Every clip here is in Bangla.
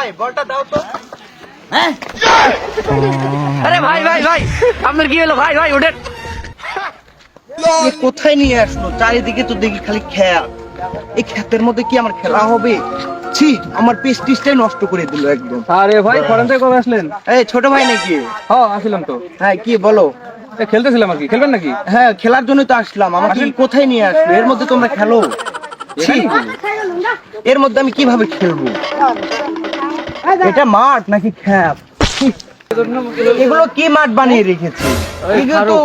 ভাই বলটা দাও তো। হ্যাঁ আরে ভাই ভাই ভাই আপনার কি হলো ভাই ভাই ওঠেন। এ কোথায় নিয়ে আসলো? চারিদিকে তো দেখি খালি খেয়া। এই ক্ষেতের মধ্যে কি আমার খেলা হবে? ছি, আমার পেস্টিসটাই নষ্ট করে দিল একদম। আরে ভাই ফরেন থেকে কবে আসলেন? এই ছোট ভাই নাকি? হ্যাঁ আসলাম তো। হ্যাঁ কি বলো? খেলতেছিলাম আর কি, খেলবেন নাকি? হ্যাঁ খেলার জন্যই তো আসলাম। আমাকে কোথায় নিয়ে আসলো? এর মধ্যে তোমরা খেলো? ছি, এর মধ্যে আমি কিভাবে খেলবো? এটা মাঠ নাকি খ্যাপ? এগুলো কি মাঠ বানিয়ে রেখেছে? এগুলো তো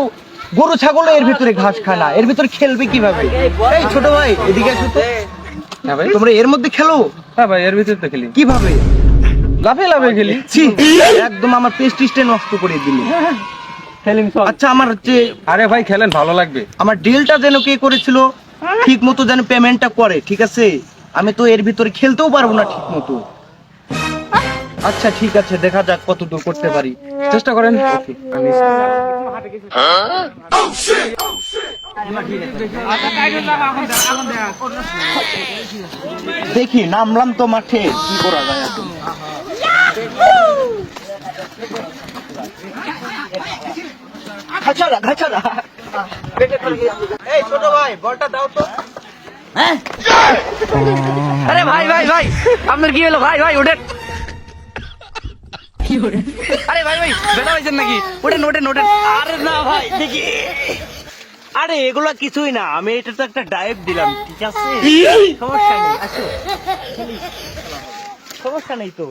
গরু ছাগল এর ভিতরে ঘাস খায় না, এর ভিতরে খেলবে কিভাবে? এই ছোট ভাই এদিকে আসো তো। হ্যাঁ ভাই। তোমরা এর মধ্যে খেলো হ্যাঁ ভাই এর ভিতরে তো খেলি, কিভাবে? লাফে লাফে খেলি। ছি, একদম আমার পেস্টিসটা নষ্ট করে দিল। খেলিং সব। আচ্ছা আমার যে আরে ভাই খেলেন, ভালো লাগবে। আমার ডিলটা যেন কে করেছিল ঠিক মতো যেন পেমেন্টটা করে, ঠিক আছে? আমি তো এর ভিতরে খেলতেও পারবো না ঠিক মতো। আচ্ছা ঠিক আছে, দেখা যাক কতদূর করতে পারি। চেষ্টা করেন। দেখি নামলাম তো মাঠে, কি করা যায় এখন। ঘাছাড়া ঘাছাড়া। এই ছোট ভাই বলটা দাও তো। হ্যাঁ আরে ভাই ভাই ভাই আপনার কি হলো ভাই ভাই ওঠেন। আরে ভাই ভাই বেটা হয়েছেন নাকি? ওঠেন ওঠেন ওঠেন। আরে না ভাই দেখি। আরে এগুলা কিছুই না, আমি এটা তো একটা ডাইভ দিলাম, ঠিক আছে? সমস্যা নেই, আসো সমস্যা নেই তো।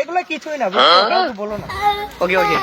এগুলা কিছুই না, বুঝছো? কাউকে বলো না। ওকে ওকে।